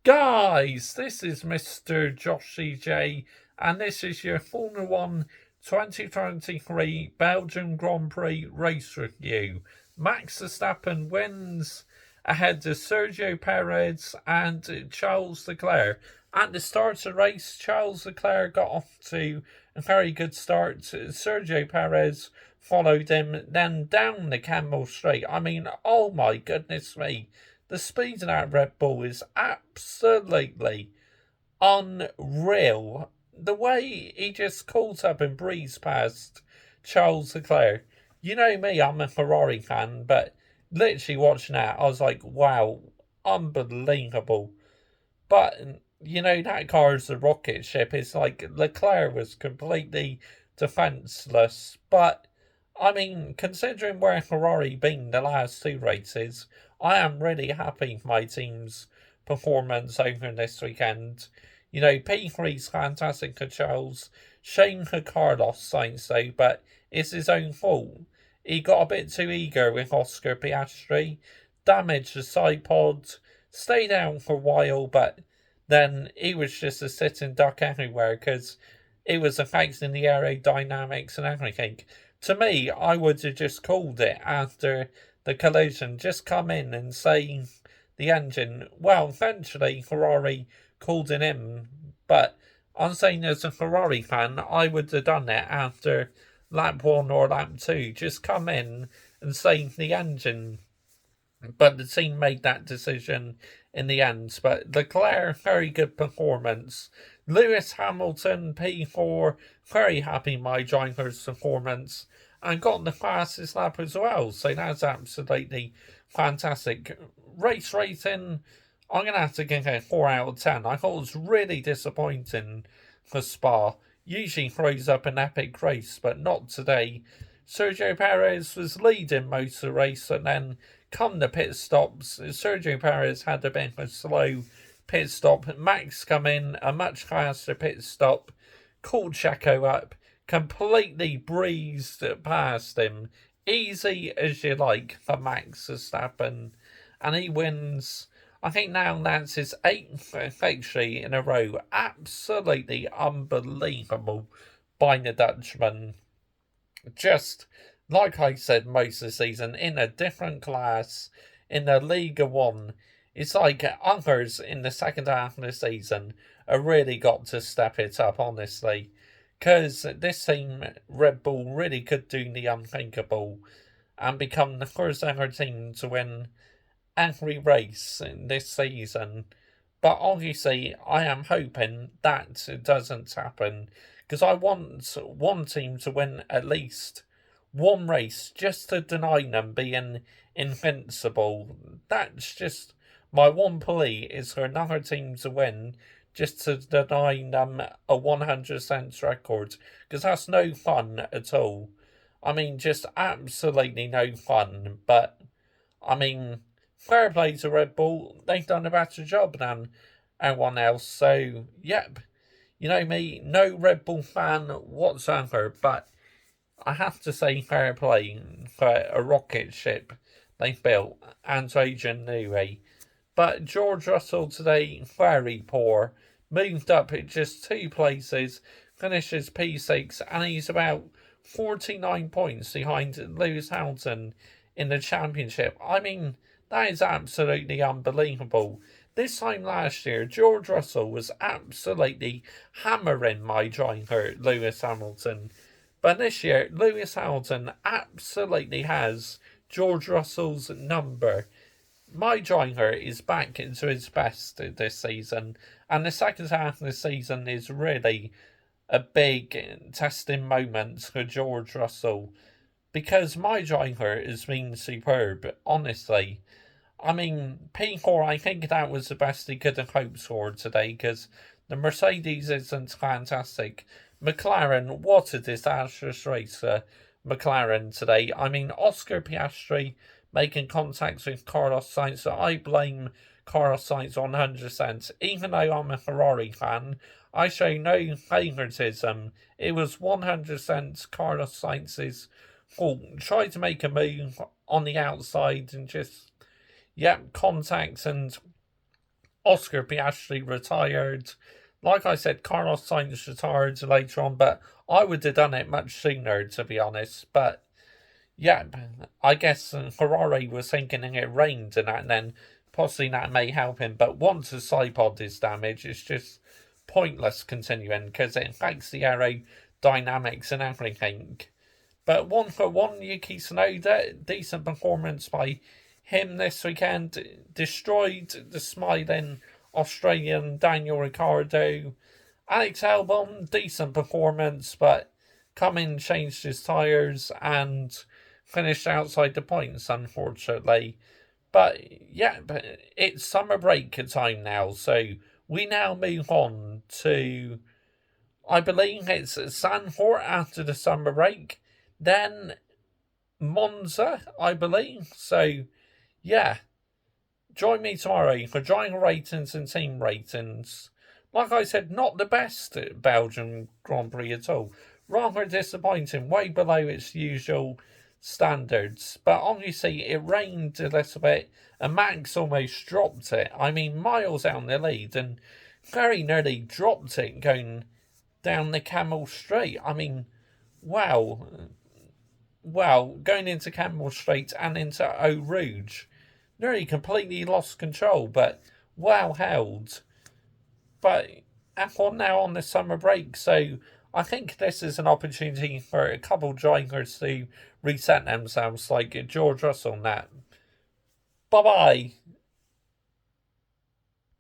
Guys, this is Mr. Joshy J, and this is your Formula 1 2023 Belgium Grand Prix race review. Max Verstappen wins ahead of Sergio Perez and Charles Leclerc. At the start of the race, Charles Leclerc got off to a very good start. Sergio Perez followed him, then down the Camel Straight. Oh my goodness me. The speed of that Red Bull is absolutely unreal. The way he just caught up and breezed past Charles Leclerc. You know me, I'm a Ferrari fan, but literally watching that, I was like, wow, unbelievable. But, that car is a rocket ship. It's like Leclerc was completely defenceless. But, considering where Ferrari been the last two races, I am really happy with my team's performance over this weekend. P3's fantastic for Charles. Shame for Carlos Sainz though, but it's his own fault. He got a bit too eager with Oscar Piastri, damaged the side pod, stayed down for a while, but then he was just a sitting duck everywhere because it was affecting the aerodynamics and everything. To me, I would have just called it after the collision, just come in and save the engine. Well, eventually Ferrari called it in, but I'm saying as a Ferrari fan, I would have done it after lap 1 or lap 2. Just come in and save the engine. But the team made that decision in the end. But Leclerc, very good performance. Lewis Hamilton, P4, very happy my driver's performance. And got the fastest lap as well. So that's absolutely fantastic. Race rating, I'm going to have to give it a 4 out of 10. I thought it was really disappointing for Spa. Usually throws up an epic race, but not today. Sergio Perez was leading most of the race, and then come the pit stops, Sergio Perez had a bit of a slow pit stop. Max come in, a much faster pit stop, called Checo up, completely breezed past him. Easy as you like for Max Verstappen. And he wins. I think now that's his 8th victory in a row. Absolutely unbelievable by the Dutchman. Just like I said most of the season, in a different class, in the Liga 1. It's like others in the second half of the season have really got to step it up, honestly. Because this team, Red Bull, really could do the unthinkable and become the first ever team to win every race this season. But obviously, I am hoping that doesn't happen. Because I want one team to win at least one race just to deny them being invincible. That's just my one plea, is for another team to win just to deny them a 100% record, because that's no fun at all. Just absolutely no fun. But fair play to Red Bull, they've done a better job than everyone else. So yep, you know me, no Red Bull fan whatsoever, but I have to say fair play for a rocket ship they built, and Adrian Newey. But George Russell today, very poor. Moved up just 2 places, finishes P6, and he's about 49 points behind Lewis Hamilton in the championship. That is absolutely unbelievable. This time last year, George Russell was absolutely hammering my driver, Lewis Hamilton. But this year, Lewis Hamilton absolutely has George Russell's number. My driver is back into his best this season, and the second half of the season is really a big testing moment for George Russell, because my driver has been superb, honestly. P4, I think that was the best he could have hoped for today, because the Mercedes isn't fantastic. McLaren, what a disastrous race for McLaren today. Oscar Piastri making contacts with Carlos Sainz, so I blame Carlos Sainz 100%. Even though I'm a Ferrari fan, I show no favouritism. It was 100% Carlos Sainz's fault. Tried to make a move on the outside and just, contacts, and Oscar Piastri retired. Like I said, Carlos Sainz retired later on, but I would have done it much sooner, to be honest. But yeah, I guess Ferrari was thinking it rained and then possibly that may help him. But once the side pod is damaged, it's just pointless continuing because it affects the aerodynamics and everything. But one for one, Yuki Tsunoda, decent performance by him this weekend. Destroyed the smiling Australian Daniel Ricciardo. Alex Albon, decent performance, but Cummins changed his tyres and finished outside the points, unfortunately. But yeah, but it's summer break time now, so we now move on to, I believe it's Zandvoort after the summer break, then Monza, I believe. So yeah, join me tomorrow for driver ratings and team ratings. Like I said, not the best Belgium Grand Prix at all. Rather disappointing, way below its usual standards. But obviously, it rained a little bit, and Max almost dropped it. I mean, miles out in the lead, and very nearly dropped it going down the Camel Straight. I mean, wow. Well, going into Camel Straight and into Eau Rouge, nearly completely lost control, but well held. But F1 now on the summer break, so I think this is an opportunity for a couple drivers to reset themselves, like George Russell and that. Bye bye.